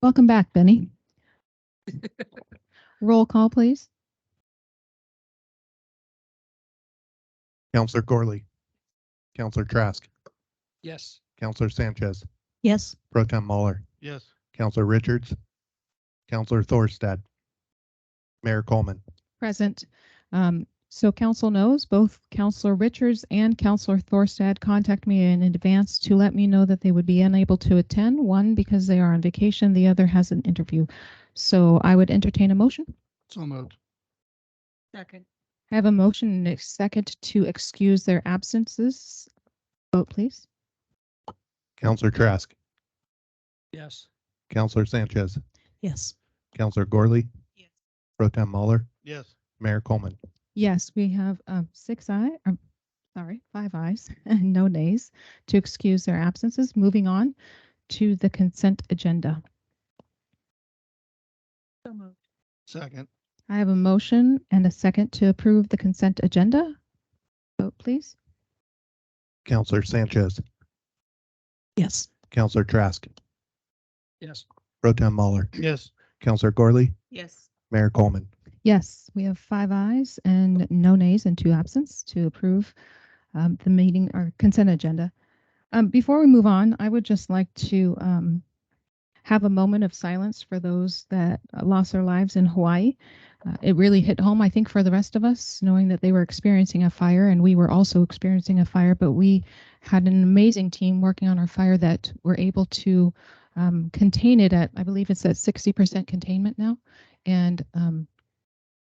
Welcome back, Benny. Roll call, please. Counselor Corley. Counselor Trask. Yes. Counselor Sanchez. Yes. Pro Tem Muller. Yes. Counselor Richards. Counselor Thorstad. Mayor Coleman. Present. So council knows both Counselor Richards and Counselor Thorstad contact me in advance to let me know that they would be unable to attend. One, because they are on vacation. The other has an interview. So I would entertain a motion. So moved. Second. I have a motion and a second to excuse their absences. Vote, please. Counselor Trask. Yes. Counselor Sanchez. Yes. Counselor Corley. Yes. Pro Tem Muller. Yes. Mayor Coleman. Yes, we have 5 ayes and no nays to excuse their absences. Moving on to the consent agenda. So moved. Second. I have a motion and a second to approve the consent agenda. Vote, please. Counselor Sanchez. Yes. Counselor Trask. Yes. Pro Tem Muller. Yes. Counselor Corley. Yes. Mayor Coleman. Yes, we have 5 ayes and no nays and 2 absents to approve the meeting or consent agenda. Before we move on, I would just like to have a moment of silence for those that lost their lives in Hawaii. It really hit home, I think, for the rest of us, knowing that they were experiencing a fire and we were also experiencing a fire, but we had an amazing team working on our fire that were able to contain it at, I believe it's at 60% containment now. And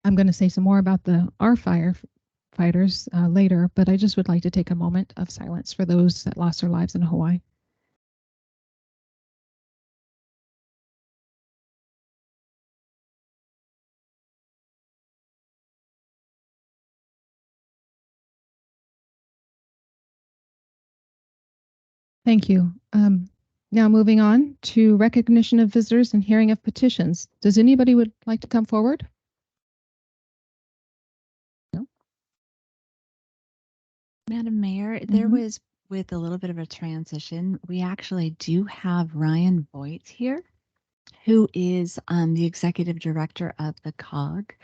I'm going to say some more about our firefighters later, but I just would like to take a moment of silence for those that lost their lives in Hawaii. Thank you. Now moving on to recognition of visitors and hearing of petitions. Does anybody would like to come forward? No? Madam Mayor, there Mhm. was, with a little bit of a transition, we actually do have Ryan Voigt here, who is the executive director of the COG.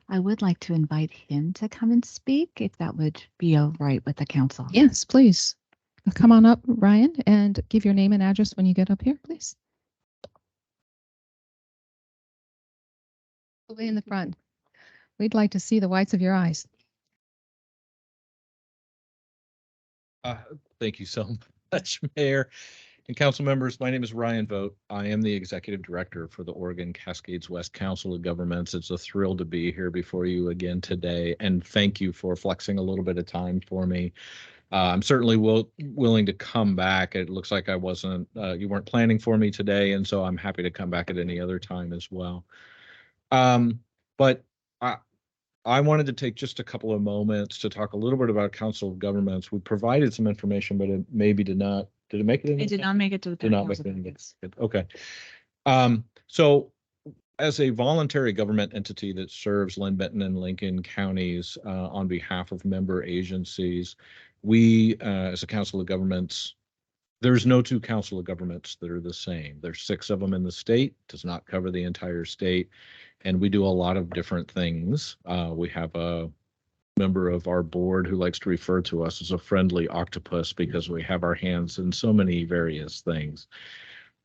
I would like to invite him to come and speak, if that would be all right with the council. Yes, please. Come on up, Ryan, and give your name and address when you get up here, please. Way in the front. We'd like to see the whites of your eyes. Thank you so much, Mayor and council members. My name is Ryan Vogt. I am the executive director for the Oregon Cascades West Council of Governments. It's a thrill to be here before you again today, and thank you for flexing a little bit of time for me. I'm certainly willing to come back. It looks like you weren't planning for me today, and so I'm happy to come back at any other time as well. But I wanted to take just a couple of moments to talk a little bit about Council of Governments. We provided some information, but it maybe did not. Did it make it? It did not make it to the Did not make it. Okay. So as a voluntary government entity that serves Linn, Benton, and Lincoln counties on behalf of member agencies, we, as a Council of Governments, there's no 2 Council of Governments that are the same. There's 6 of them in the state, does not cover the entire state, and we do a lot of different things. We have a member of our board who likes to refer to us as a friendly octopus because we have our hands in so many various things.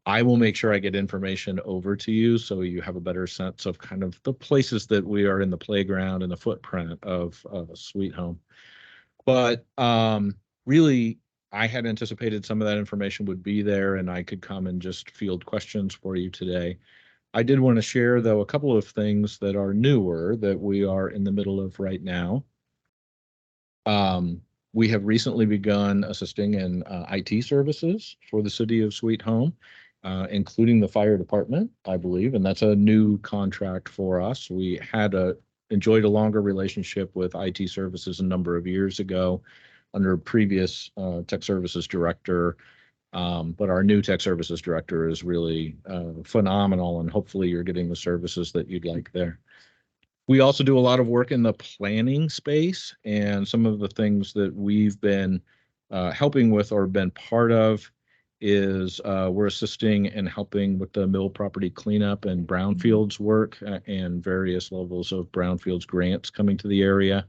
I will make sure I get information over to you so you have a better sense of kind of the places that we are in the playground and the footprint of Sweet Home. But really, I had anticipated some of that information would be there and I could come and just field questions for you today. I did want to share, though, a couple of things that are newer that we are in the middle of right now. We have recently begun assisting in IT services for the city of Sweet Home, including the fire department, I believe, and that's a new contract for us. We had enjoyed a longer relationship with IT services a number of years ago under a previous tech services director, but our new tech services director is really phenomenal, and hopefully you're getting the services that you'd like there. We also do a lot of work in the planning space, and some of the things that we've been helping with or been part of is we're assisting and helping with the mill property cleanup and brownfields work and various levels of brownfields grants coming to the area.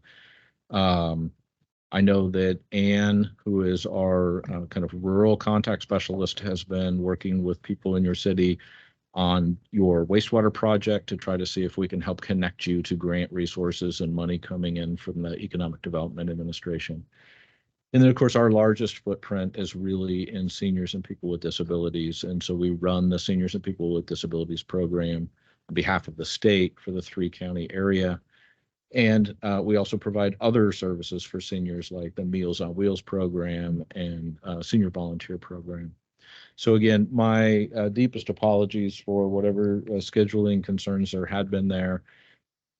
I know that Anne, who is our kind of rural contact specialist, has been working with people in your city on your wastewater project to try to see if we can help connect you to grant resources and money coming in from the Economic Development Administration. And then, of course, our largest footprint is really in seniors and people with disabilities. And so we run the Seniors and People with Disabilities program on behalf of the state for the 3-county area. And we also provide other services for seniors like the Meals on Wheels program and senior volunteer program. So again, my deepest apologies for whatever scheduling concerns there had been there.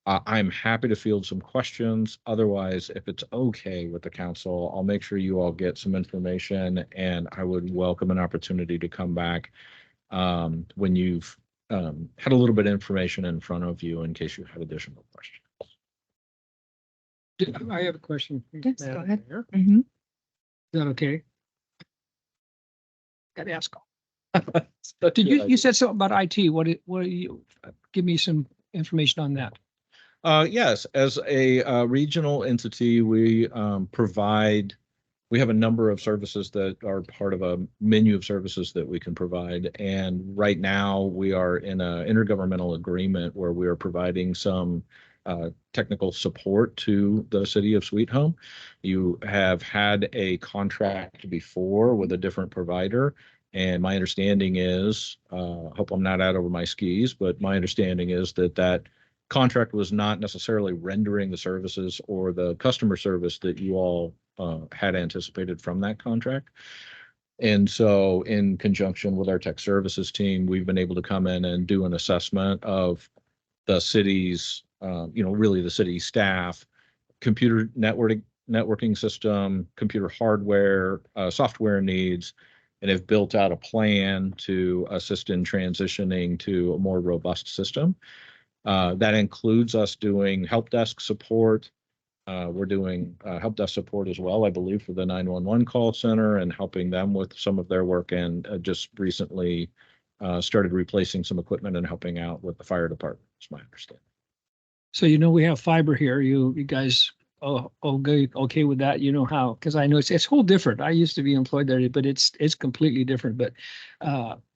I'm happy to field some questions. Otherwise, if it's okay with the council, I'll make sure you all get some information, and I would welcome an opportunity to come back when you've had a little bit of information in front of you in case you have additional questions. I have a question. Yes, go Madam ahead. Mayor. Mhm. Is that okay? Got to ask. Did you said something about IT? What you, give me some information on that. Yes, as a regional entity, we we have a number of services that are part of a menu of services that we can provide. And right now we are in an intergovernmental agreement where we are providing some technical support to the city of Sweet Home. You have had a contract before with a different provider. And my understanding is, hope I'm not out over my skis, but my understanding is that contract was not necessarily rendering the services or the customer service that you all had anticipated from that contract. And so in conjunction with our tech services team, we've been able to come in and do an assessment of the city's, really the city staff, computer networking system, computer hardware, software needs, and have built out a plan to assist in transitioning to a more robust system. That includes us doing help desk support. We're doing help desk support as well, I believe, for the 911 call center and helping them with some of their work, and just recently started replacing some equipment and helping out with the fire department, is my understanding. So we have fiber here. You guys okay with that? You know how? Because I know it's whole different. I used to be employed there, but it's completely different. But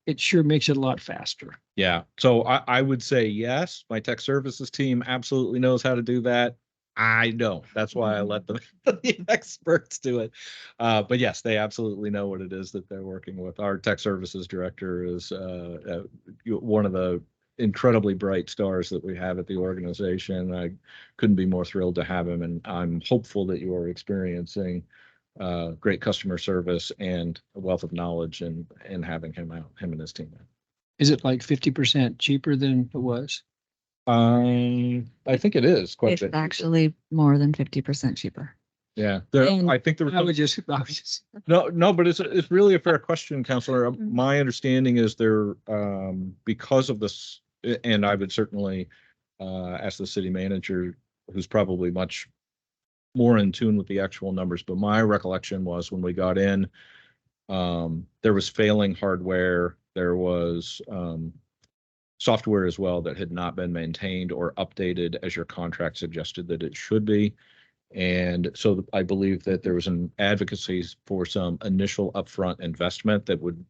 it sure makes it a lot faster. Yeah. So I would say yes. My tech services team absolutely knows how to do that. I don't. That's why I let the experts do it. But yes, they absolutely know what it is that they're working with. Our tech services director is one of the incredibly bright stars that we have at the organization. I couldn't be more thrilled to have him, and I'm hopeful that you are experiencing great customer service and a wealth of knowledge and having him and his team. Is it like 50% cheaper than it was? I think it is quite It's a bit. actually more than 50% cheaper. Yeah, And I think there was I was just no, but it's really a fair question, Counselor. My understanding is there because of this, and I would certainly ask the city manager, who's probably much more in tune with the actual numbers. But my recollection was when we got in, there was failing hardware. There was software as well that had not been maintained or updated as your contract suggested that it should be. And so I believe that there was an advocacy for some initial upfront investment that would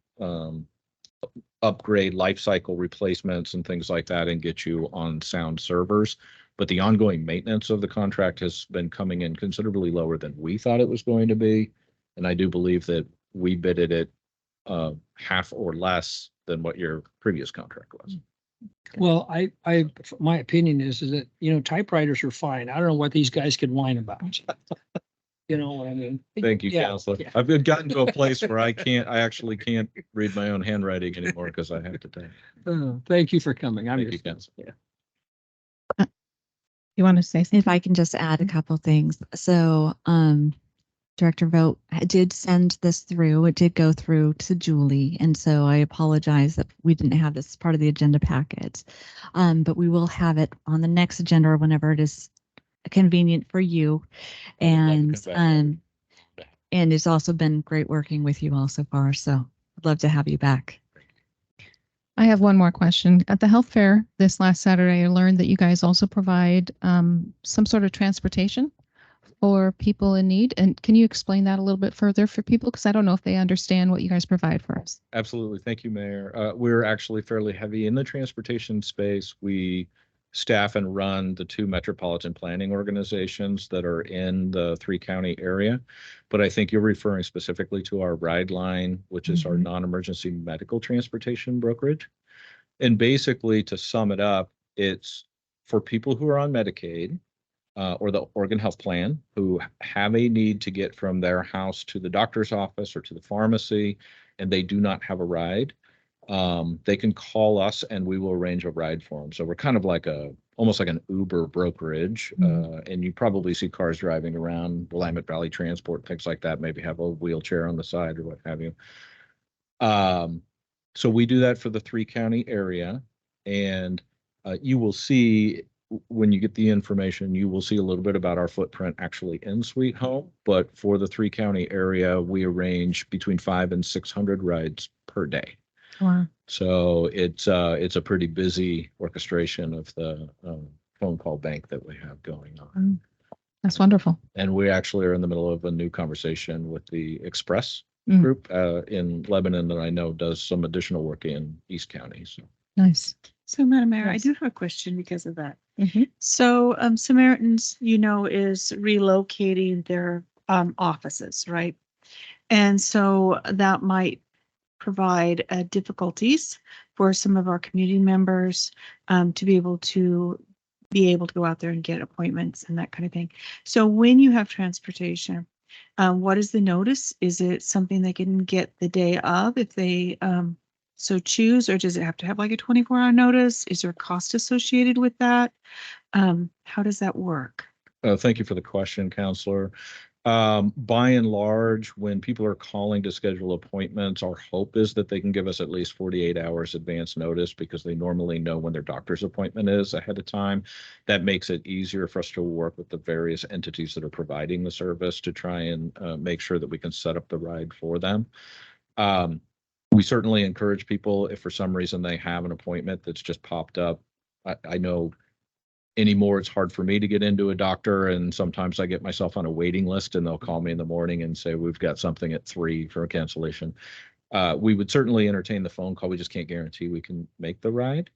upgrade life cycle replacements and things like that and get you on sound servers. But the ongoing maintenance of the contract has been coming in considerably lower than we thought it was going to be. And I do believe that we bidded it half or less than what your previous contract was. Well, my opinion is that, typewriters are fine. I don't know what these guys could whine about. You know what I mean? Thank you, Yeah, Counselor. yeah. I've gotten to a place where I actually can't read my own handwriting anymore because I have to type. Thank you for coming. Thank you, Counselor. You want to say something? If I can just add a couple things. So, Director Vogt did send this through. It did go through to Julie. And so I apologize that we didn't have this as part of the agenda packet. But we will have it on the next agenda or whenever it is convenient for you. And it's also been great working with you all so far. So would love to have you back. I have one more question. At the health fair this last Saturday, I learned that you guys also provide some sort of transportation for people in need. And can you explain that a little bit further for people? Because I don't know if they understand what you guys provide for us. Absolutely. Thank you, Mayor. We're actually fairly heavy in the transportation space. We staff and run the 2 metropolitan planning organizations that are in the 3-county area. But I think you're referring specifically to our Ride Line, which is our non-emergency medical transportation brokerage. And basically, to sum it up, it's for people who are on Medicaid or the Oregon Health Plan who have a need to get from their house to the doctor's office or to the pharmacy, and they do not have a ride. They can call us and we will arrange a ride for them. So we're kind of like almost like an Uber brokerage. And you probably see cars driving around Willamette Valley Transport, things like that, maybe have a wheelchair on the side or what have you. So we do that for the 3-county area. And you will see when you get the information, you will see a little bit about our footprint actually in Sweet Home. But for the 3-county area, we arrange between 500 and 600 rides per day. Wow. So it's a pretty busy orchestration of the phone call bank that we have going on. That's wonderful. And we actually are in the middle of a new conversation with the Express Mm. group in Lebanon that I know does some additional work in East County. So Nice. So, Madam Mayor, I Yes. do have a question because of that. Mhm. So, Samaritans, is relocating their offices, right? And so that might provide difficulties for some of our community members to be able to go out there and get appointments and that kind of thing. So when you have transportation, what is the notice? Is it something they can get the day of if they so choose, or does it have to have like a 24-hour notice? Is there a cost associated with that? How does that work? thank you for the question, Counselor. By and large, when people are calling to schedule appointments, our hope is that they can give us at least 48 hours advance notice because they normally know when their doctor's appointment is ahead of time. That makes it easier for us to work with the various entities that are providing the service to try and make sure that we can set up the ride for them. We certainly encourage people if for some reason they have an appointment that's just popped up. I know anymore it's hard for me to get into a doctor, and sometimes I get myself on a waiting list and they'll call me in the morning and say we've got something at 3 for a cancellation. We would certainly entertain the phone call. We just can't guarantee we can make the ride.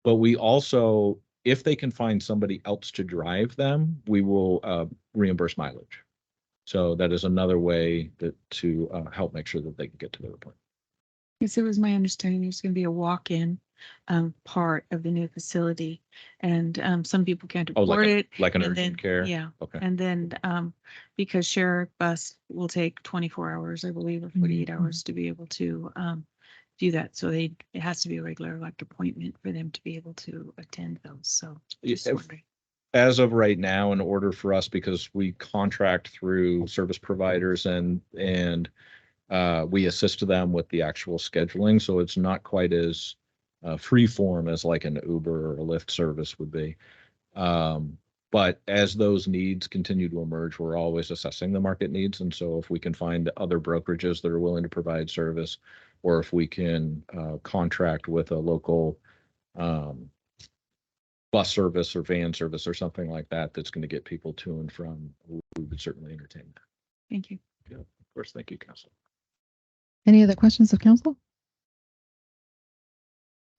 But we also, if they can find somebody else to drive them, we will reimburse mileage. So that is another way to help make sure that they can get to their appointment. Yes, it was my understanding there's going to be a walk-in part of the new facility, and some people can't Oh, afford it. like an and urgent then- care? Yeah, Okay. and then because Share Bus will take 24 hours, I believe, or 48 Mhm. hours to be able to do that. So it has to be a regular like appointment for them to be able to attend those. So just If- wondering. As of right now, in order for us, because we contract through service providers and we assist them with the actual scheduling, so it's not quite as free form as like an Uber or a Lyft service would be. But as those needs continue to emerge, we're always assessing the market needs. And so if we can find other brokerages that are willing to provide service, or if we can contract with a local bus service or van service or something like that, that's going to get people to and from, we would certainly entertain that. Thank you. Of course, thank you, Council. Any other questions of council?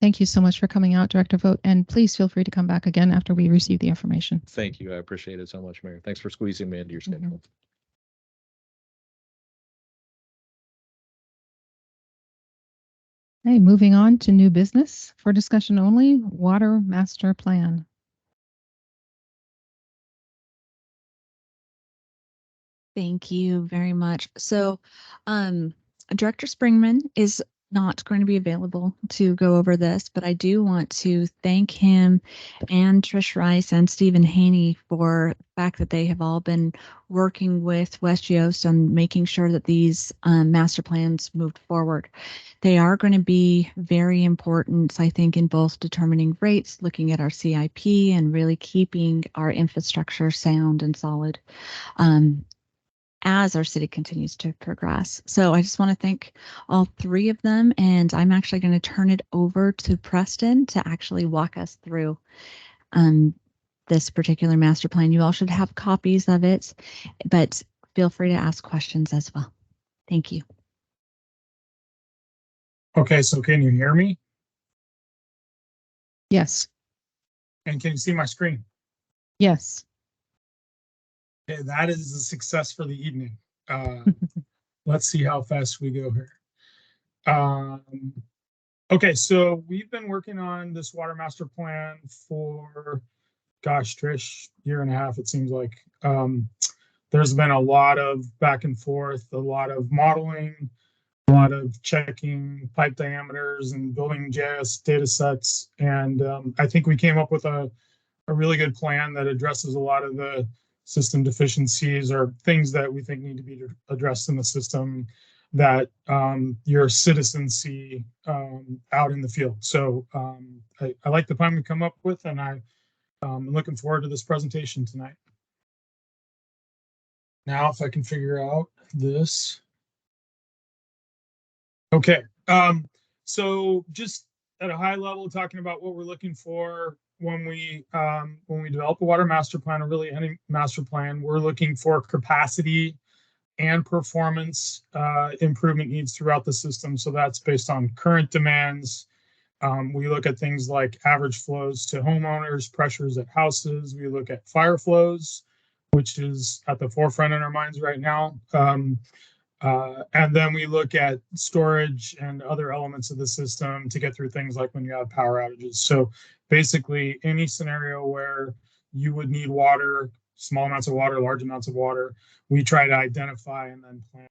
Thank you so much for coming out, Director Vogt, and please feel free to come back again after we receive the information. Thank you. I appreciate it so much, Mayor. Thanks for squeezing me into your Mhm. schedule. Okay, moving on to new business for discussion only, water master plan. Thank you very much. So, Director Springman is not going to be available to go over this, but I do want to thank him and Trish Rice and Stephen Haney for the fact that they have all been working with West Yost on making sure that these master plans moved forward. They are going to be very important, I think, in both determining rates, looking at our CIP, and really keeping our infrastructure sound and solid. as our city continues to progress. So I just want to thank all three of them, and I'm actually going to turn it over to Preston to actually walk us through this particular master plan. You all should have copies of it, but feel free to ask questions as well. Thank you. Okay, so can you hear me? Yes. And can you see my screen? Yes. Okay, that is a success for the evening. Let's see how fast we go here. Okay, so we've been working on this water master plan for, gosh, Trish, year and a half, it seems like. There's been a lot of back and forth, a lot of modeling, a lot of checking pipe diameters and building GIS data sets. And I think we came up with a really good plan that addresses a lot of the system deficiencies or things that we think need to be addressed in the system that your citizens see out in the field. So I like the plan we come up with, and I'm looking forward to this presentation tonight. Now, if I can figure out this. Okay, so just at a high level, talking about what we're looking for when we develop a water master plan, or really any master plan, we're looking for capacity and performance improvement needs throughout the system. So that's based on current demands. We look at things like average flows to homeowners, pressures at houses. We look at fire flows, which is at the forefront in our minds right now. And then we look at storage and other elements of the system to get through things like when you have power outages. So basically any scenario where you would need water, small amounts of water, large amounts of water, we try to identify and then plan.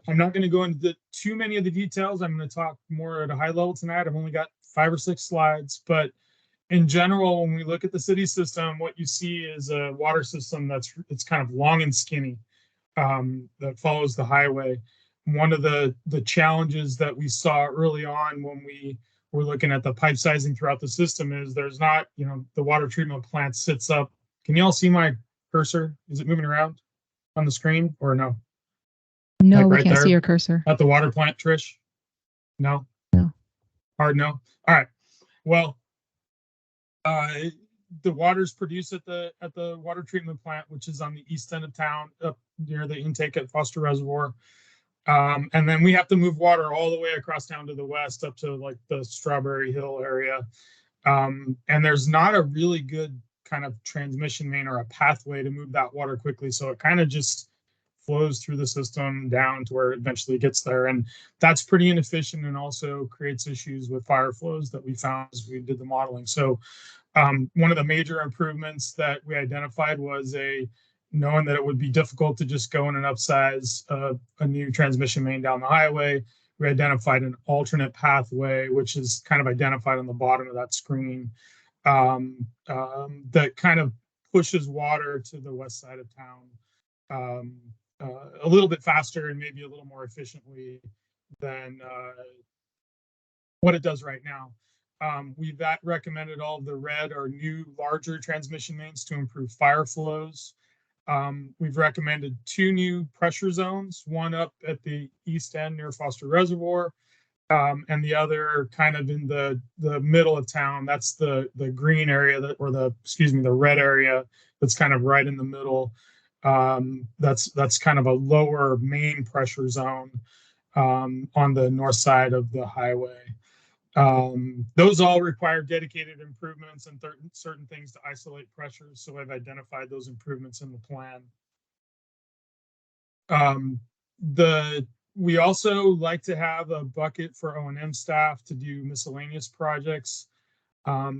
I'm not going to go into too many of the details. I'm going to talk more at a high level tonight. I've only got 5 or 6 slides, but in general, when we look at the city system, what you see is a water system it's kind of long and skinny. That follows the highway. One of the challenges that we saw early on when we were looking at the pipe sizing throughout the system is there's not, the water treatment plant sits up. Can you all see my cursor? Is it moving around on the screen or no? No, Like we right can't there? see your cursor. At the water plant, Trish? No? No. Hard no? All right. Well, the water's produced at the water treatment plant, which is on the east end of town, up near the intake at Foster Reservoir. And then we have to move water all the way across town to the west up to like the Strawberry Hill area. And there's not a really good kind of transmission main or a pathway to move that water quickly. So it kind of just flows through the system down to where it eventually gets there. And that's pretty inefficient and also creates issues with fire flows that we found as we did the modeling. So one of the major improvements that we identified was knowing that it would be difficult to just go in and upsize a new transmission main down the highway. We identified an alternate pathway, which is kind of identified on the bottom of that screen, that kind of pushes water to the west side of town a little bit faster and maybe a little more efficiently than what it does right now. We've recommended all of the red or new larger transmission mains to improve fire flows. We've recommended 2 new pressure zones, one up at the east end near Foster Reservoir, and the other kind of in the middle of town. That's the green area the red area that's kind of right in the middle. That's kind of a lower main pressure zone on the north side of the highway. Those all require dedicated improvements and certain things to isolate pressures. So I've identified those improvements in the plan. We also like to have a bucket for O&M staff to do miscellaneous projects.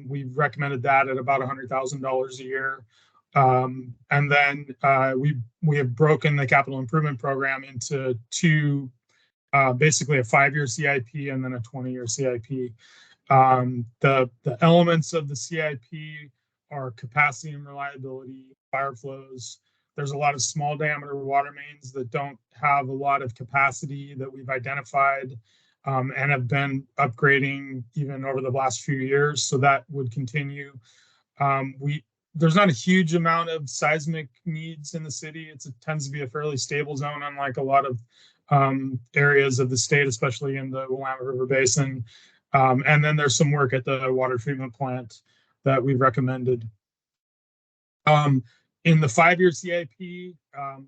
We've recommended that at about $100,000 a year. And then we have broken the capital improvement program into 2, basically a 5-year CIP and then a 20-year CIP. The elements of the CIP are capacity and reliability, fire flows. There's a lot of small diameter water mains that don't have a lot of capacity that we've identified and have been upgrading even over the last few years. So that would continue. there's not a huge amount of seismic needs in the city. It tends to be a fairly stable zone, unlike a lot of areas of the state, especially in the Willamette River Basin. And then there's some work at the water treatment plant that we've recommended. In the 5-year CIP,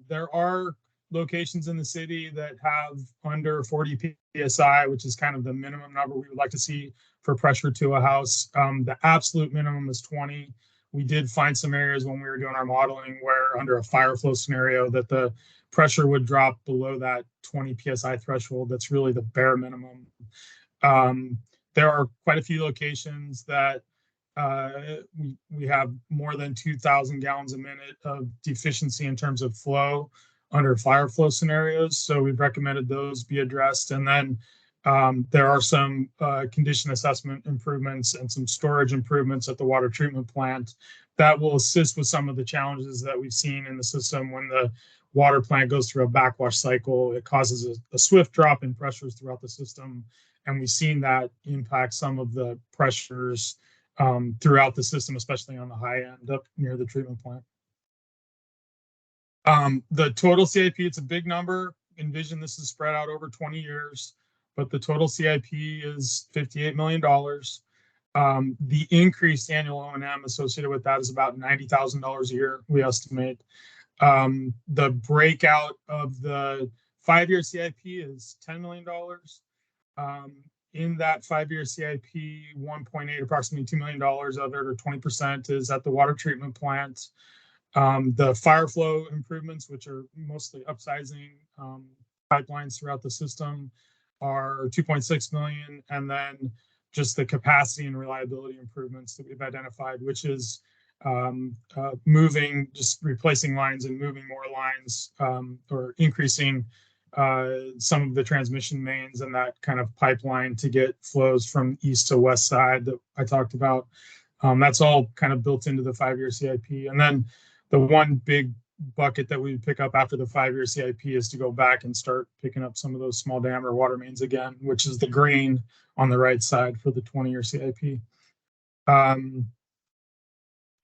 there are locations in the city that have under 40 PSI, which is kind of the minimum number we would like to see for pressure to a house. The absolute minimum is 20. We did find some areas when we were doing our modeling where under a fire flow scenario that the pressure would drop below that 20 PSI threshold. That's really the bare minimum. There are quite a few locations that we have more than 2,000 gallons a minute of deficiency in terms of flow under fire flow scenarios. So we've recommended those be addressed. And then there are some condition assessment improvements and some storage improvements at the water treatment plant that will assist with some of the challenges that we've seen in the system. When the water plant goes through a backwash cycle, it causes a swift drop in pressures throughout the system. And we've seen that impact some of the pressures throughout the system, especially on the high end up near the treatment plant. The total CIP, it's a big number. Envision this is spread out over 20 years, but the total CIP is $58 million. The increased annual O&M associated with that is about $90,000 a year, we estimate. The breakout of the 5-year CIP is $10 million. In that 5-year CIP, 1.8, approximately $2 million of it, or 20%, is at the water treatment plant. The fire flow improvements, which are mostly upsizing pipelines throughout the system, are 2.6 million. And then just the capacity and reliability improvements that we've identified, which is just replacing lines and moving more lines, or increasing some of the transmission mains and that kind of pipeline to get flows from east to west side that I talked about. That's all kind of built into the 5-year CIP. And then the one big bucket that we pick up after the 5-year CIP is to go back and start picking up some of those small diameter water mains again, which is the green on the right side for the 20-year CIP.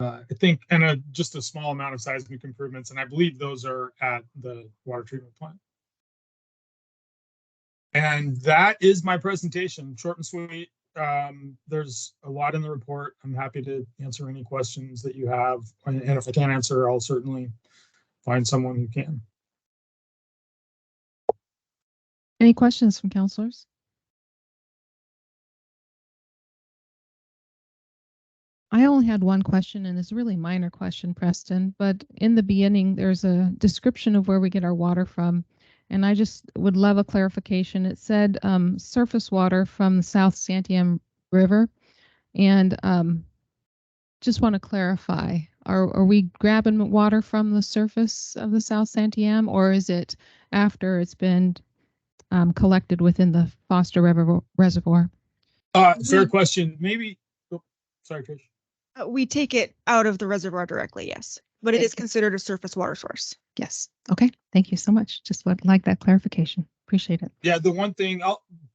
I think, and just a small amount of seismic improvements, and I believe those are at the water treatment plant. And that is my presentation, short and sweet. There's a lot in the report. I'm happy to answer any questions that you have. And if I can't answer, I'll certainly find someone who can. Any questions from counselors? I only had one question, and it's a really minor question, Preston, but in the beginning, there's a description of where we get our water from. And I just would love a clarification. It said surface water from the South Santiam River. And just want to clarify, are we grabbing water from the surface of the South Santiam, or is it after it's been collected within the Foster River Reservoir? Fair question. Maybe, sorry, Trish. We take it out of the reservoir directly, yes, but it is considered a surface water source. Yes. Okay. Thank you so much. Just would like that clarification. Appreciate it. Yeah, the one thing,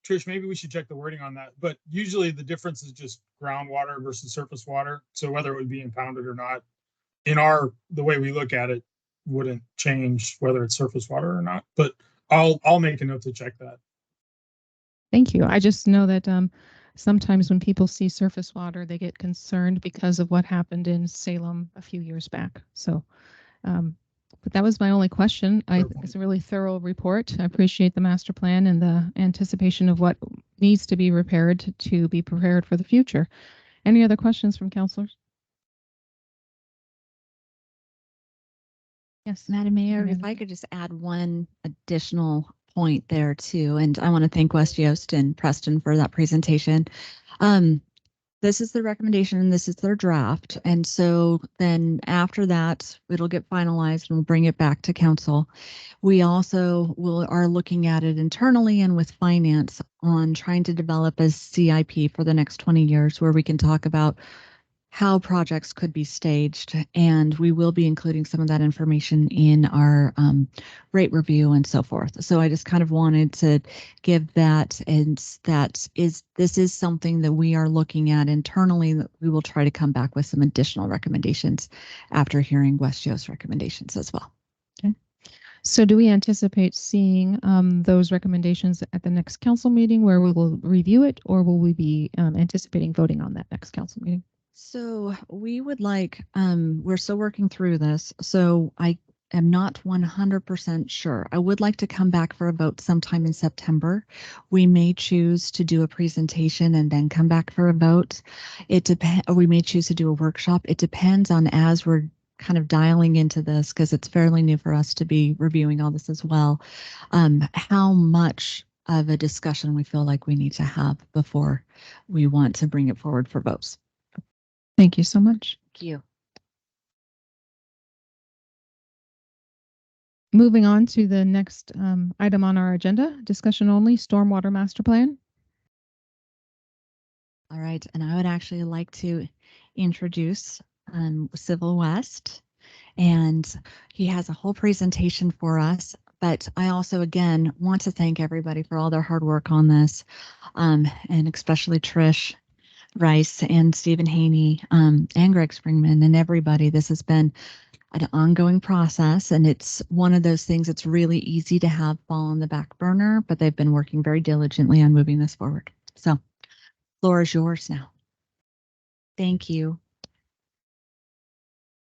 Trish, maybe we should check the wording on that, but usually the difference is just groundwater versus surface water. So whether it would be impounded or not, the way we look at it wouldn't change whether it's surface water or not, but I'll make a note to check that. Thank you. I just know that sometimes when people see surface water, they get concerned because of what happened in Salem a few years back. So, but that was my only question. I think it's a really thorough report. I appreciate the master plan and the anticipation of what needs to be repaired to be prepared for the future. Any other questions from counselors? Yes, Madam Mayor, if I could just add one additional point there too, and I want to thank West Yost and Preston for that presentation. This is the recommendation and this is their draft. And so then after that, it'll get finalized and we'll bring it back to council. We also are looking at it internally and with finance on trying to develop a CIP for the next 20 years where we can talk about how projects could be staged, and we will be including some of that information in our rate review and so forth. So I just kind of wanted to give that, and this is something that we are looking at internally, that we will try to come back with some additional recommendations after hearing West Joe's recommendations as well. So do we anticipate seeing those recommendations at the next council meeting where we will review it, or will we be anticipating voting on that next council meeting? So we would like, we're still working through this, so I am not 100% sure. I would like to come back for a vote sometime in September. We may choose to do a presentation and then come back for a vote. It depends, or we may choose to do a workshop. It depends on, as we're kind of dialing into this, because it's fairly new for us to be reviewing all this as well, how much of a discussion we feel like we need to have before we want to bring it forward for votes. Thank you so much. Thank you. Moving on to the next item on our agenda, discussion only, stormwater master plan. All right, and I would actually like to introduce Civil West, and he has a whole presentation for us. But I also, again, want to thank everybody for all their hard work on this, and especially Trish Rice and Stephen Haney and Greg Springman and everybody. This has been an ongoing process, and it's one of those things that's really easy to have fall on the back burner, but they've been working very diligently on moving this forward. So, floor is yours now. Thank you.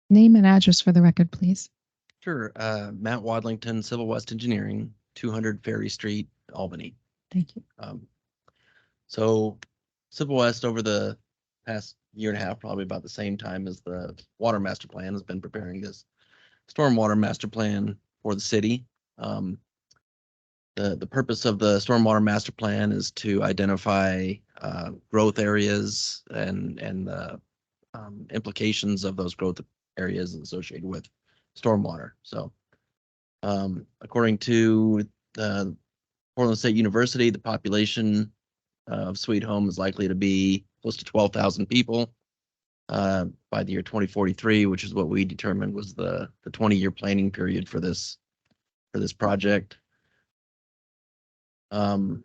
Name and address for the record, please. Sure. Matt Wadlington, Civil West Engineering, 200 Ferry Street, Albany. Thank you. So Civil West, over the past year and a half, probably about the same time as the Water Master Plan, has been preparing this Stormwater Master Plan for the city. The purpose of the Stormwater Master Plan is to identify growth areas and the implications of those growth areas associated with stormwater. So according to the Portland State University, the population of Sweet Home is likely to be close to 12,000 people by the year 2043, which is what we determined was the 20-year planning period for this project. The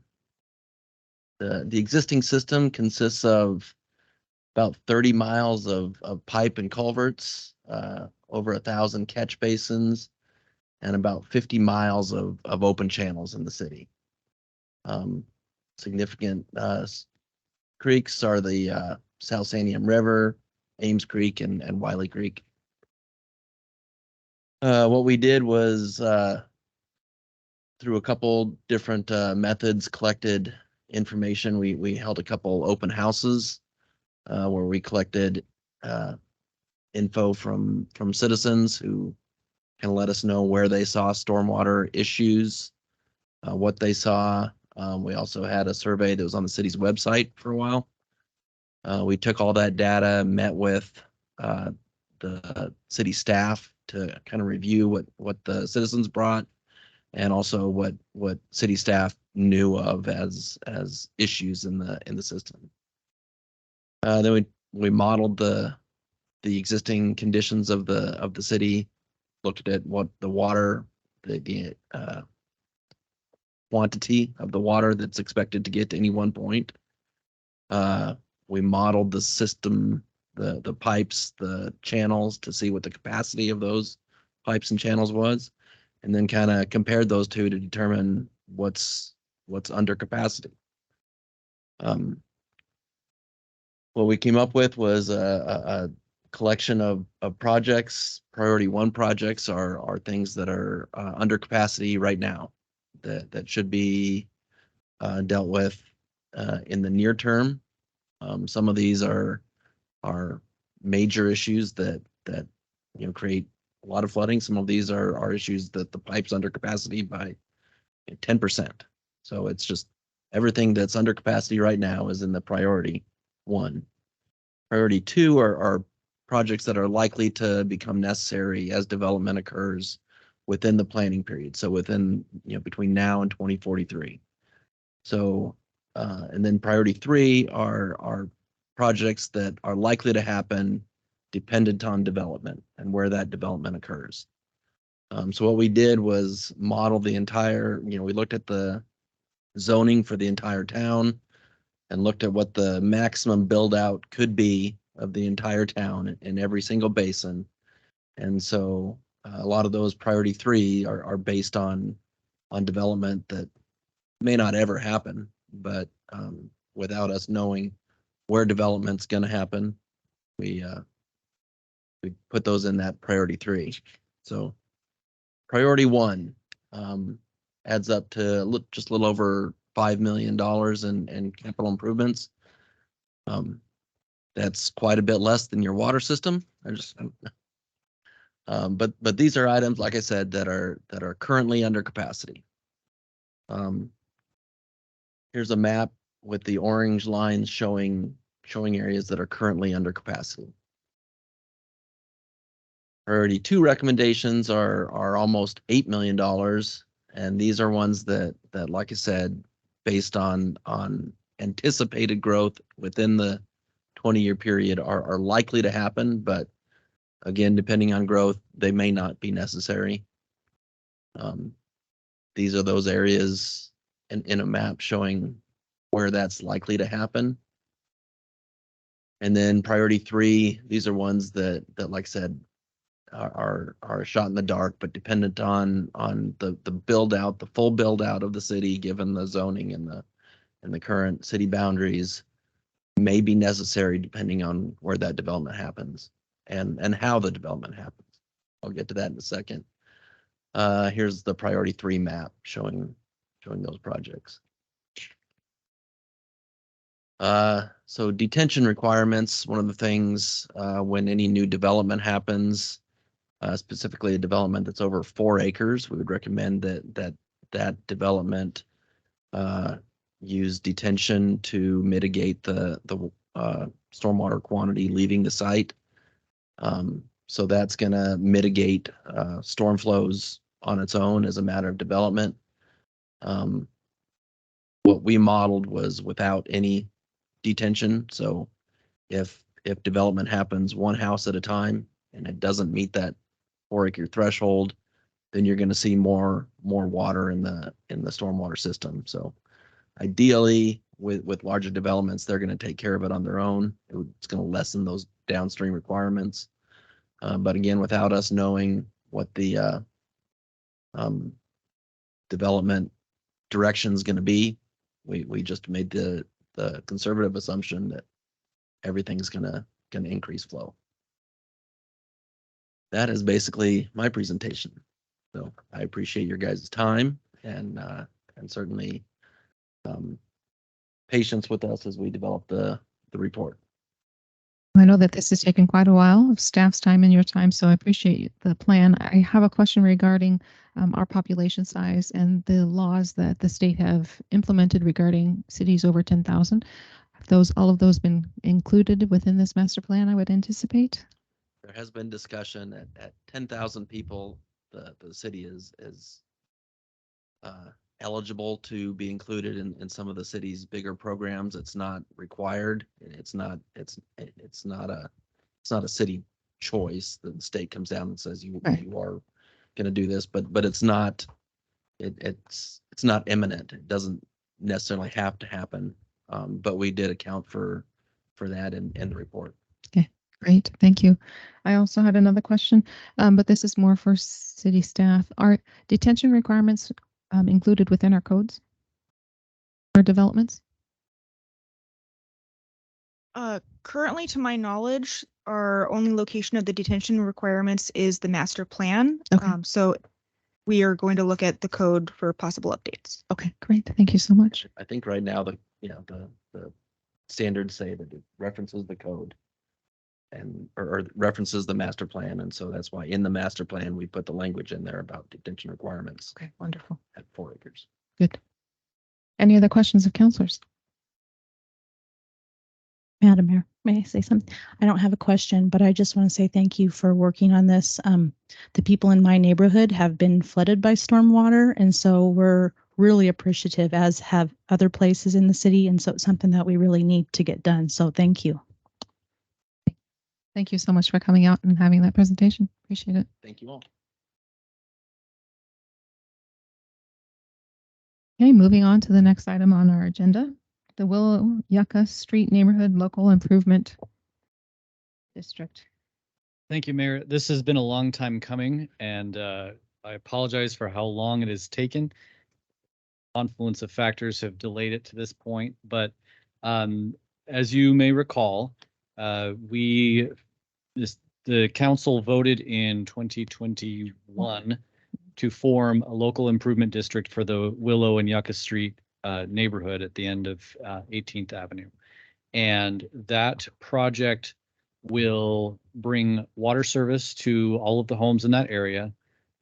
existing system consists of about 30 miles of pipe and culverts, over 1,000 catch basins, and about 50 miles of open channels in the city. Significant creeks are the South Santiam River, Ames Creek, and Wiley Creek. What we did was, through a couple different methods, collected information. We held a couple open houses where we collected info from citizens who can let us know where they saw stormwater issues, what they saw. We also had a survey that was on the city's website for a while. We took all that data, met with the city staff to kind of review what the citizens brought, and also what city staff knew of as issues in the system. Then we modeled the existing conditions of the city, looked at what the water, the quantity of the water that's expected to get to any one point. We modeled the system, the pipes, the channels, to see what the capacity of those pipes and channels was, and then kind of compared those two to determine what's under capacity. What we came up with was a collection of projects. Priority 1 projects are things that are under capacity right now that should be dealt with in the near term. Some of these are major issues that create a lot of flooding. Some of these are issues that the pipe's under capacity by 10%. So it's just everything that's under capacity right now is in the priority 1. Priority 2 are projects that are likely to become necessary as development occurs within the planning period. So within, between now and 2043. So, and then priority 3 are projects that are likely to happen dependent on development and where that development occurs. So what we did was model the entire, we looked at the zoning for the entire town and looked at what the maximum build out could be of the entire town in every single basin. And so a lot of those priority 3 are based on development that may not ever happen, but without us knowing where development's going to happen, we put those in that priority 3. So priority 1 adds up to just a little over $5 million in capital improvements. That's quite a bit less than your water system. But these are items, like I said, that are currently under capacity. Here's a map with the orange lines showing areas that are currently under capacity. Priority 2 recommendations are almost $8 million, and these are ones that, like I said, based on anticipated growth within the 20-year period are likely to happen, but again, depending on growth, they may not be necessary. These are those areas in a map showing where that's likely to happen. And then priority 3, these are ones that like I said, are a shot in the dark, but dependent on the build out, the full build out of the city, given the zoning and the current city boundaries, may be necessary depending on where that development happens and how the development happens. I'll get to that in a second. Here's the priority 3 map showing those projects. So detention requirements, one of the things when any new development happens, specifically a development that's over 4 acres, we would recommend that development use detention to mitigate the stormwater quantity leaving the site. So that's going to mitigate storm flows on its own as a matter of development. What we modeled was without any detention. So if development happens 1 house at a time and it doesn't meet that 4-acre threshold, then you're going to see more water in the stormwater system. So ideally, with larger developments, they're going to take care of it on their own. It's going to lessen those downstream requirements. But again, without us knowing what the development direction is going to be, we just made the conservative assumption that everything's going to increase flow. That is basically my presentation. So I appreciate your guys' time and certainly patience with us as we develop the report. I know that this has taken quite a while of staff's time and your time, so I appreciate the plan. I have a question regarding our population size and the laws that the state have implemented regarding cities over 10,000. Have all of those been included within this master plan, I would anticipate? There has been discussion at 10,000 people, the city is eligible to be included in some of the city's bigger programs. It's not required. It's not a city choice. The state comes down and says you are going to do this, but it's not imminent. It doesn't necessarily have to happen. But we did account for that in the report. Okay, great. Thank you. I also had another question, but this is more for city staff. Are detention requirements included within our codes or developments? Currently, to my knowledge, our only location of the detention requirements is the master plan. Okay. So we are going to look at the code for possible updates. Okay, great. Thank you so much. I think right now the standards say that it references the code or references the master plan. And so that's why in the master plan, we put the language in there about detention requirements. Okay, wonderful. At 4 acres. Good. Any other questions of counselors? Madam Mayor, may I say something? I don't have a question, but I just want to say thank you for working on this. The people in my neighborhood have been flooded by stormwater, and so we're really appreciative, as have other places in the city. And so it's something that we really need to get done. So thank you. Thank you so much for coming out and having that presentation. Appreciate it. Thank you all. Okay, moving on to the next item on our agenda, the Willow Yucca Street Neighborhood Local Improvement District. Thank you, Mayor. This has been a long time coming, and I apologize for how long it has taken. Confluence of factors have delayed it to this point, but as you may recall, the council voted in 2021 to form a local improvement district for the Willow and Yucca Street neighborhood at the end of 18th Avenue. And that project will bring water service to all of the homes in that area.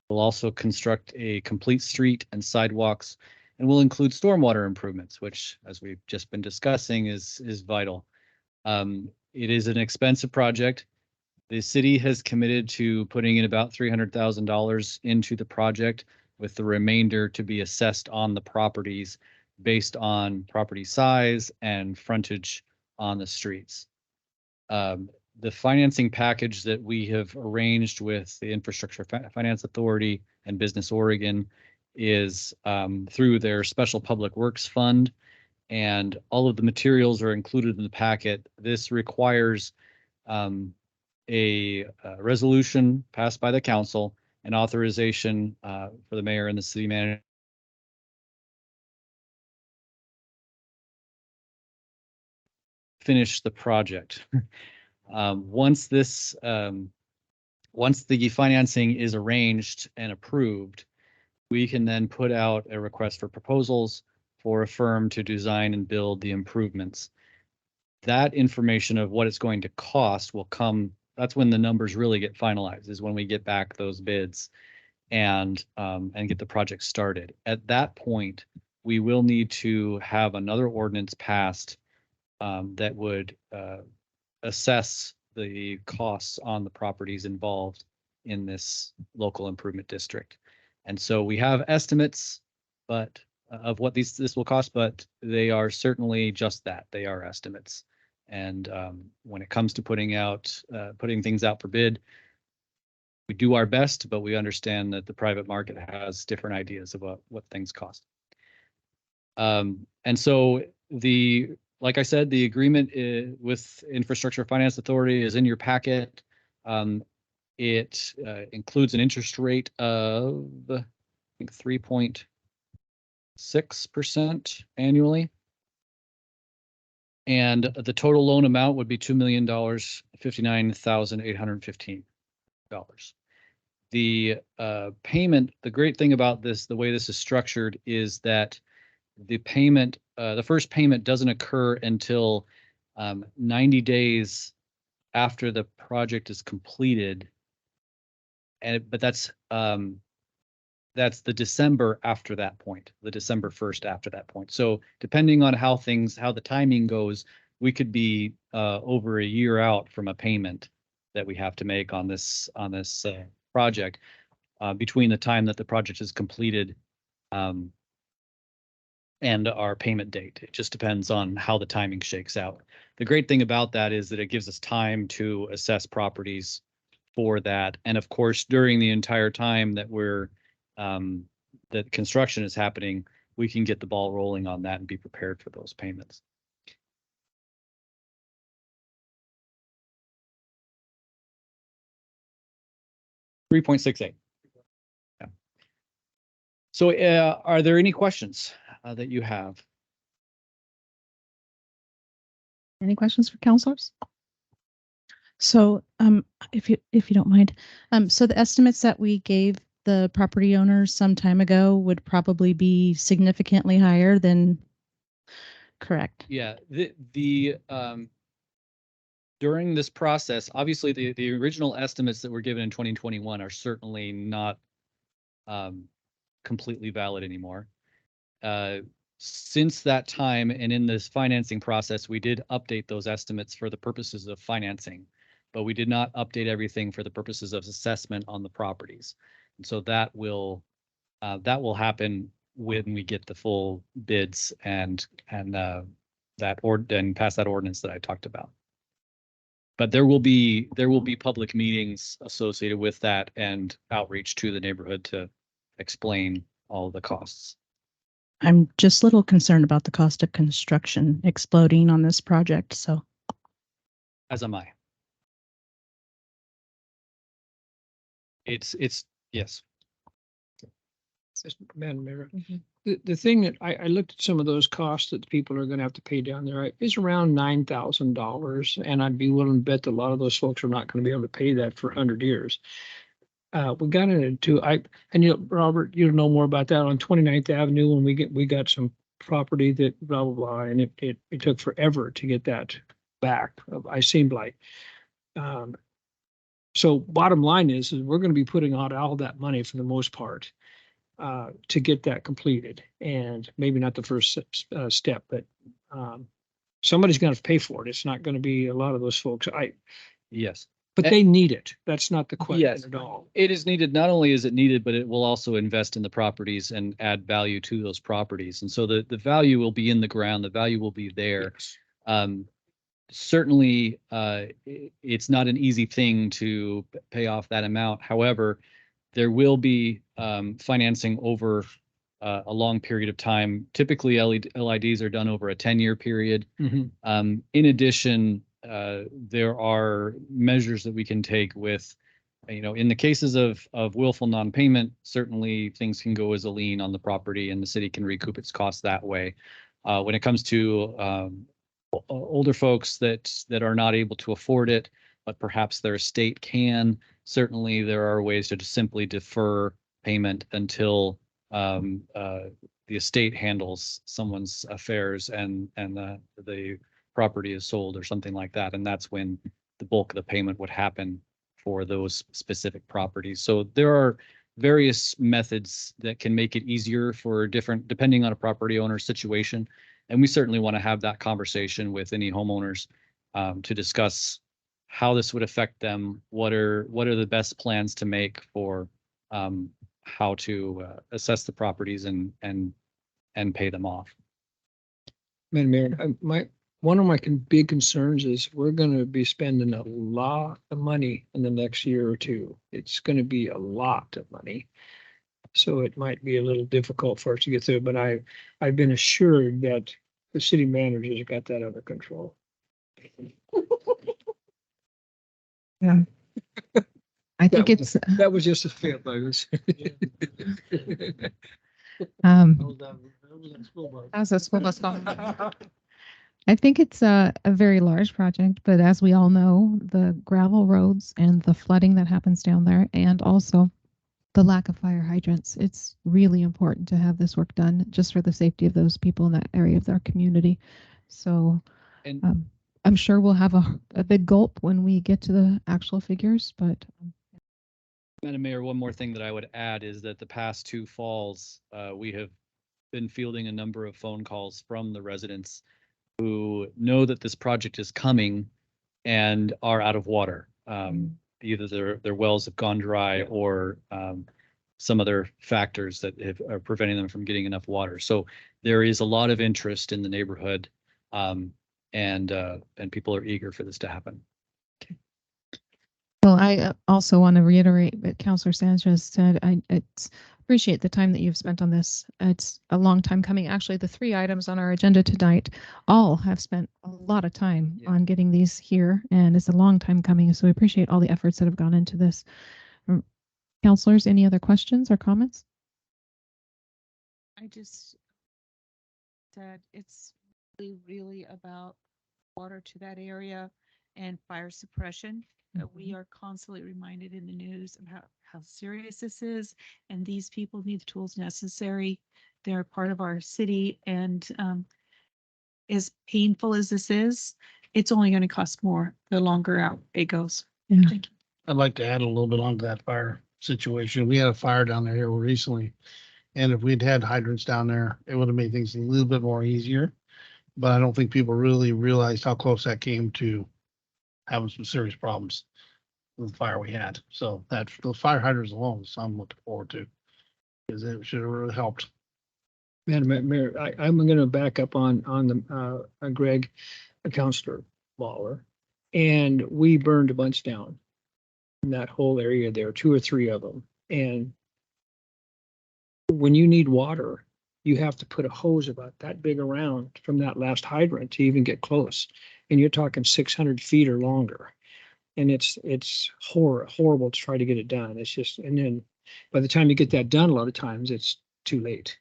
We'll also construct a complete street and sidewalks, and will include stormwater improvements, which, as we've just been discussing, is vital. It is an expensive project. The city has committed to putting in about $300,000 into the project, with the remainder to be assessed on the properties based on property size and frontage on the streets. The financing package that we have arranged with the Infrastructure Finance Authority and Business Oregon is through their Special Public Works Fund, and all of the materials are included in the packet. This requires a resolution passed by the council and authorization for the mayor and the city manager finish the project. Once the financing is arranged and approved, we can then put out a request for proposals for a firm to design and build the improvements. That information of what it's going to cost will come, that's when the numbers really get finalized, is when we get back those bids and get the project started. At that point, we will need to have another ordinance passed that would assess the costs on the properties involved in this local improvement district. And so we have estimates, but of what this will cost, but they are certainly just that. They are estimates. And when it comes to putting things out for bid, we do our best, but we understand that the private market has different ideas about what things cost. And so like I said, the agreement with Infrastructure Finance Authority is in your packet. It includes an interest rate of, I think, 3.6% annually. And the total loan amount would be $2 million, $59,815. The payment, the great thing about this, the way this is structured, is that the payment, the first payment doesn't occur until 90 days after the project is completed. But that's the December after that point, the December 1st after that point. So depending on how the timing goes, we could be over a year out from a payment that we have to make on this project between the time that the project is completed and our payment date. It just depends on how the timing shakes out. The great thing about that is that it gives us time to assess properties for that. And of course, during the entire time that that construction is happening, we can get the ball rolling on that and be prepared for those payments. $3.68. Yeah. So are there any questions that you have? Any questions for counselors? So, if you don't mind, so the estimates that we gave the property owners some time ago would probably be significantly higher than, correct? Yeah, during this process, obviously the original estimates that were given in 2021 are certainly not completely valid anymore. Since that time and in this financing process, we did update those estimates for the purposes of financing, but we did not update everything for the purposes of assessment on the properties. And so that will happen when we get the full bids and pass that ordinance that I talked about. But there will be public meetings associated with that and outreach to the neighborhood to explain all the costs. I'm just a little concerned about the cost of construction exploding on this project, so. As am I. It's yes. Madam Mayor, the thing that I looked at some of those costs that people are gonna have to pay down there is around $9,000. And I'd be willing to bet that a lot of those folks are not gonna be able to pay that for 100 years. We got into, and you know, Robert, you know more about that on 29th Avenue when we got some property that blah, blah, blah, and it took forever to get that back. I seemed like, so bottom line is we're going to be putting out all that money for the most part to get that completed, and maybe not the first step, but somebody's going to pay for it. It's not going to be a lot of those folks. Yes. But they need it. That's not the question Yes. at all. It is needed. Not only is it needed, but it will also invest in the properties and add value to those properties. And so the value will be in the ground. The value will be there. Yes. Certainly, it's not an easy thing to pay off that amount. However, there will be financing over a long period of time. Typically, LIDs are done over a 10-year period. Mhm. In addition, there are measures that we can take with, you know, in the cases of willful non-payment, certainly things can go as a lien on the property and the city can recoup its costs that way. When it comes to older folks that are not able to afford it, but perhaps their estate can, certainly there are ways to just simply defer payment until the estate handles someone's affairs and the property is sold or something like that. And that's when the bulk of the payment would happen for those specific properties. So there are various methods that can make it easier for different, depending on a property owner's situation. And we certainly want to have that conversation with any homeowners to discuss how this would affect them. What are the best plans to make for how to assess the properties and pay them off. Madam Mayor, one of my big concerns is we're going to be spending a lot of money in the next year or two. It's going to be a lot of money. So it might be a little difficult for us to get through, but I've been assured that the city manager's got that under control. Yeah. I think it's, That was just a fail. I was. How's that school bus going? I think it's a very large project, but as we all know, the gravel roads and the flooding that happens down there, and also the lack of fire hydrants, it's really important to have this work done just for the safety of those people in that area of our community. So And I'm sure we'll have a big gulp when we get to the actual figures, but Madam Mayor, one more thing that I would add is that the past two falls, we have been fielding a number of phone calls from the residents who know that this project is coming and are out of water. Either their wells have gone dry or some other factors that are preventing them from getting enough water. So there is a lot of interest in the neighborhood, and people are eager for this to happen. well, I also want to reiterate what Councilor Sanchez said. I appreciate the time that you've spent on this. It's a long time coming. Actually, the 3 items on our agenda tonight all have spent a lot of time on getting these here, and it's a long time coming. So we appreciate all the efforts that have gone into this. Councilors, any other questions or comments? I just said it's really about water to that area and fire suppression. That we are constantly reminded in the news of how serious this is, and these people need the tools necessary. They're part of our city, and as painful as this is, it's only going to cost more the longer out it goes. Yeah. Thank you. I'd like to add a little bit onto that fire situation. We had a fire down there here recently, and if we'd had hydrants down there, it would have made things a little bit more easier. But I don't think people really realized how close that came to having some serious problems with the fire we had. So those fire hydrants alone, is something I'm looking forward to, because it should have really helped. Madam Mayor, I'm going to back up on the Greg, Councilor Lawler. And we burned a bunch down in that whole area there, 2 or 3 of them. And when you need water, you have to put a hose about that big around from that last hydrant to even get close. And you're talking 600 feet or longer. And it's horrible to try to get it done. It's just, and then by the time you get that done, a lot of times it's too late.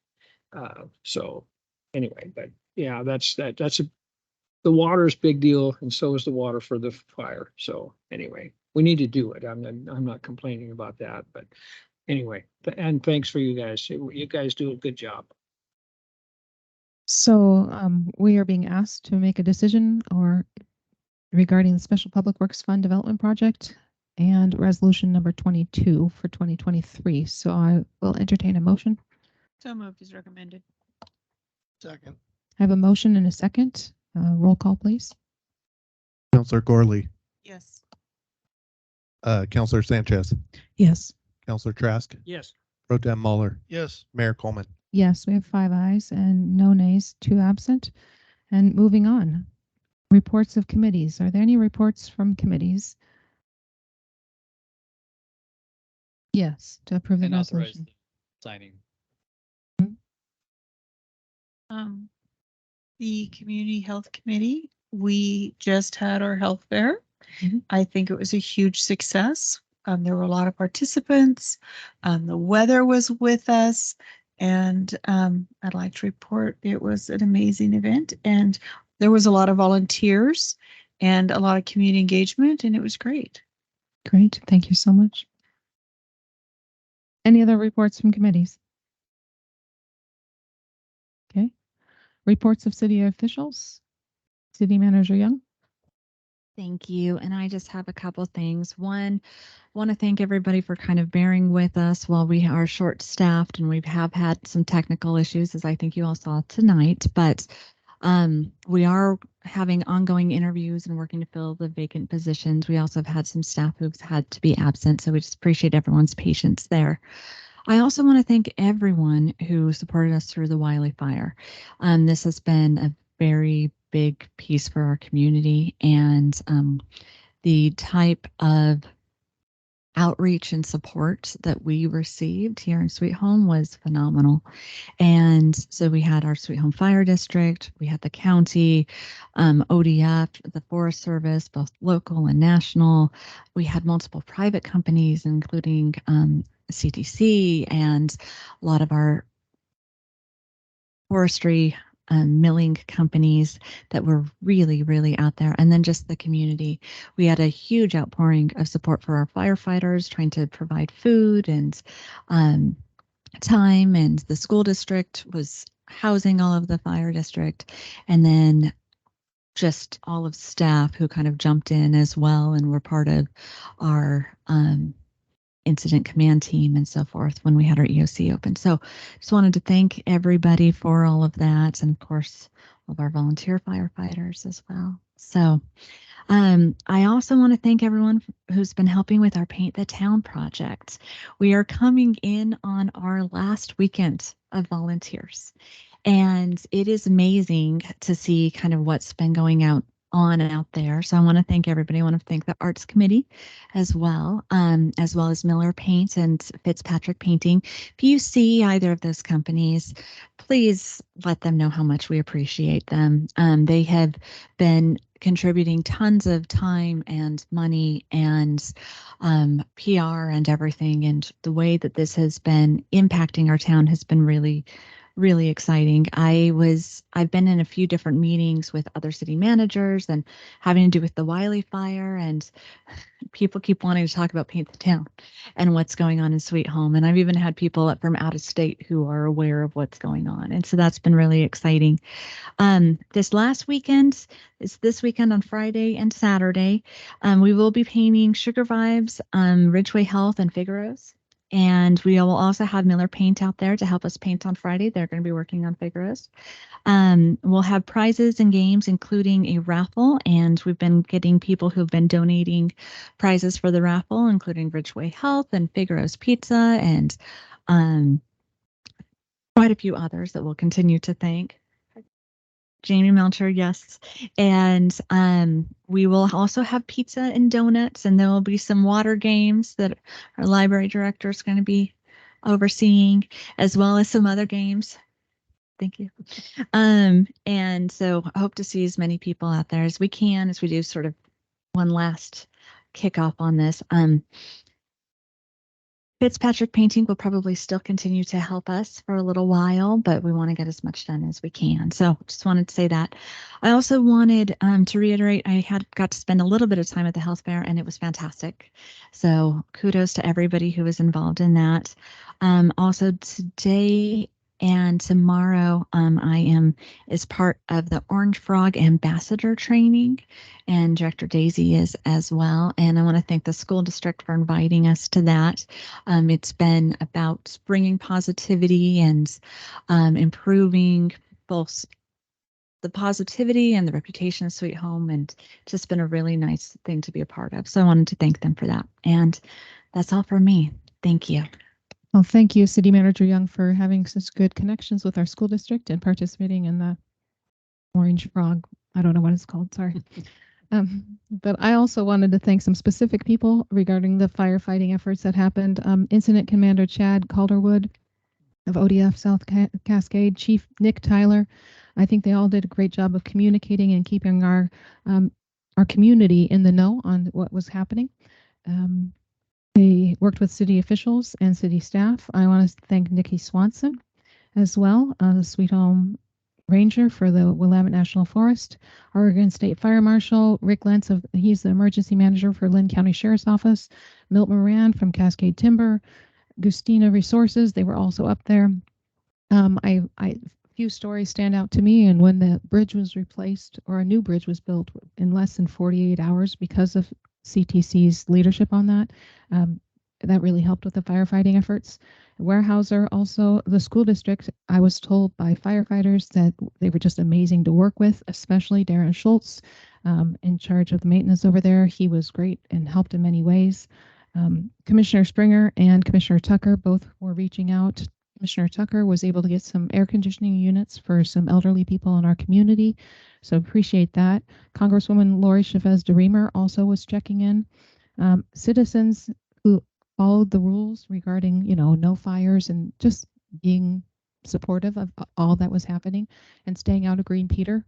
So anyway, but yeah, that's the water is big deal, and so is the water for the fire. So anyway, we need to do it. I'm not complaining about that, but anyway, and thanks for you guys. You guys do a good job. So we are being asked to make a decision or regarding the Special Public Works Fund Development Project and resolution number 22 for 2023. So I will entertain a motion. So moved as recommended. Second. I have a motion and a second. Roll call, please. Counselor Gorley, Yes. Counselor Sanchez, Yes. Counselor Trask, Yes. Pro Tem Mueller, Yes. Mayor Coleman. Yes, we have 5 ayes and no nays, 2 absent. And moving on, reports of committees. Are there any reports from committees? Yes, to approve the And authorize resolution. signing. The Community Health Committee, we just had our health fair. Mhm. I think it was a huge success. There were a lot of participants. The weather was with us. And I'd like to report it was an amazing event. And there was a lot of volunteers and a lot of community engagement, and it was great. Great, thank you so much. Any other reports from committees? Okay. Reports of city officials. City Manager Young. Thank you. And I just have a couple things. One, want to thank everybody for kind of bearing with us while we are short staffed and we have had some technical issues, as I think you all saw tonight, but we are having ongoing interviews and working to fill the vacant positions. We also have had some staff who've had to be absent, so we just appreciate everyone's patience there. I also want to thank everyone who supported us through the Wiley fire. This has been a very big piece for our community, and the type of outreach and support that we received here in Sweet Home was phenomenal. And so we had our Sweet Home Fire District, we had the county, ODF, the Forest Service, both local and national. We had multiple private companies, including CTC and a lot of our forestry milling companies that were really, really out there. And then just the community. We had a huge outpouring of support for our firefighters, trying to provide food and time. And the school district was housing all of the fire district. And then just all of staff who kind of jumped in as well and were part of our incident command team and so forth when we had our EOC open. So just wanted to thank everybody for all of that. And of course, all of our volunteer firefighters as well. So I also want to thank everyone who's been helping with our Paint the Town project. We are coming in on our last weekend of volunteers. And it is amazing to see kind of what's been going on out there. So I want to thank everybody. I want to thank the Arts Committee as well as Miller Paint and Fitzpatrick Painting. If you see either of those companies, please let them know how much we appreciate them. They have been contributing tons of time and money and PR and everything. And the way that this has been impacting our town has been really, really exciting. I've been in a few different meetings with other city managers and having to do with the Wiley fire, and people keep wanting to talk about Paint the Town and what's going on in Sweet Home. And I've even had people from out of state who are aware of what's going on. And so that's been really exciting. This last weekend is this weekend on Friday and Saturday. We will be painting Sugar Vibes, Ridgeway Health, and Figaro's. And we will also have Miller Paint out there to help us paint on Friday. They're going to be working on Figaro's. We'll have prizes and games, including a raffle. And we've been getting people who've been donating prizes for the raffle, including Ridgeway Health and Figaro's Pizza and quite a few others that we'll continue to thank. Jamie Melcher, yes. And we will also have pizza and donuts, and there will be some water games that our library director is going to be overseeing, as well as some other games. Thank you. And so I hope to see as many people out there as we can as we do sort of one last kickoff on this. Fitzpatrick Painting will probably still continue to help us for a little while, but we want to get as much done as we can. So just wanted to say that. I also wanted to reiterate, I got to spend a little bit of time at the health fair and it was fantastic. So kudos to everybody who was involved in that. Also today and tomorrow, I am as part of the Orange Frog Ambassador Training, and Director Daisy is as well. And I want to thank the school district for inviting us to that. It's been about bringing positivity and improving both the positivity and the reputation of Sweet Home, and just been a really nice thing to be a part of. So I wanted to thank them for that. And that's all for me. Thank you. Well, thank you, City Manager Young, for having such good connections with our school district and participating in the Orange Frog. I don't know what it's called, sorry. But I also wanted to thank some specific people regarding the firefighting efforts that happened. Incident Commander Chad Calderwood of ODF South Cascade, Chief Nick Tyler. I think they all did a great job of communicating and keeping our community in the know on what was happening. They worked with city officials and city staff. I want to thank Nikki Swanson as well, the Sweet Home Ranger for the Willamette National Forest, Oregon State Fire Marshal Rick Lentz, he's the emergency manager for Lynn County Sheriff's Office, Milt Moran from Cascade Timber, Gustina Resources, they were also up there. Few stories stand out to me, and when the bridge was replaced or a new bridge was built in less than 48 hours because of CTC's leadership on that, that really helped with the firefighting efforts. Weyerhaeuser, also the school district, I was told by firefighters that they were just amazing to work with, especially Darren Schultz, in charge of the maintenance over there. He was great and helped in many ways. Commissioner Springer and Commissioner Tucker both were reaching out. Commissioner Tucker was able to get some air conditioning units for some elderly people in our community, so appreciate that. Congresswoman Lori Chavez DeReamer also was checking in. Citizens who followed the rules regarding, no fires and just being supportive of all that was happening and staying out of Green Peter.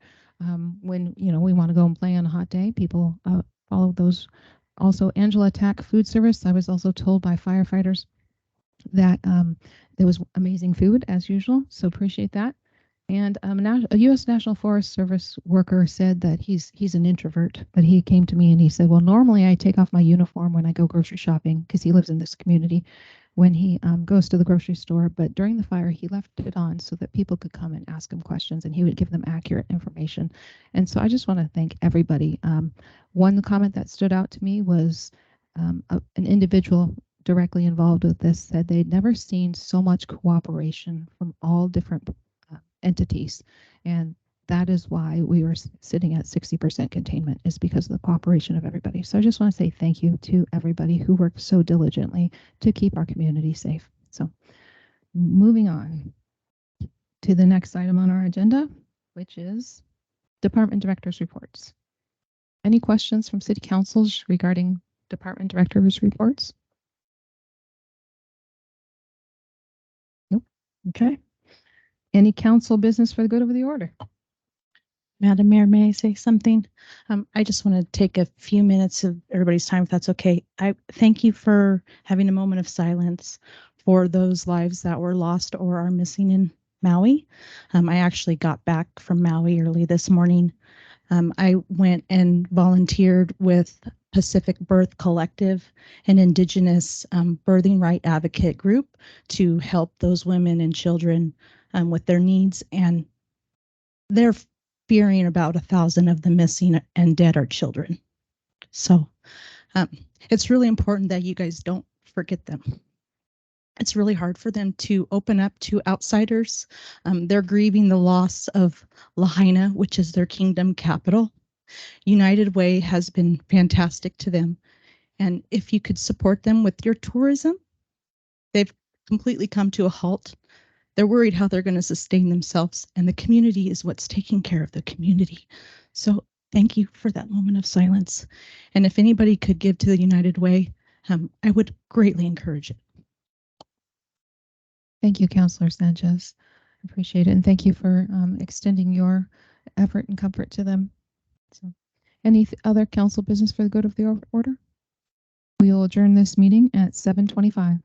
When, we want to go and play on a hot day, people follow those. Also, Angela Tack Food Service, I was also told by firefighters that there was amazing food as usual, so appreciate that. And a U.S. National Forest Service worker said that he's an introvert, but he came to me and he said, well, normally I take off my uniform when I go grocery shopping because he lives in this community when he goes to the grocery store, but during the fire he left it on so that people could come and ask him questions and he would give them accurate information. And so I just want to thank everybody. One comment that stood out to me was an individual directly involved with this said they'd never seen so much cooperation from all different entities, and that is why we were sitting at 60% containment, is because of the cooperation of everybody. So I just want to say thank you to everybody who worked so diligently to keep our community safe. So moving on to the next item on our agenda, which is department directors' reports. Any questions from city councils regarding department directors' reports? Nope. Okay. Any council business for the good of the order? Madam Mayor, may I say something? I just want to take a few minutes of everybody's time, if that's okay. I thank you for having a moment of silence for those lives that were lost or are missing in Maui. I actually got back from Maui early this morning. I went and volunteered with Pacific Birth Collective, an Indigenous birthing right advocate group, to help those women and children with their needs, and they're fearing about 1,000 of the missing and dead are children. So it's really important that you guys don't forget them. It's really hard for them to open up to outsiders. They're grieving the loss of Lahaina, which is their kingdom capital. United Way has been fantastic to them. And if you could support them with your tourism, they've completely come to a halt. they're worried how they're going to sustain themselves, and the community is what's taking care of the community. So thank you for that moment of silence. And if anybody could give to the United Way, I would greatly encourage it. Thank you, Counselor Sanchez. Appreciate it. And thank you for extending your effort and comfort to them. So, any other council business for the good of the order? We will adjourn this meeting at 7:25.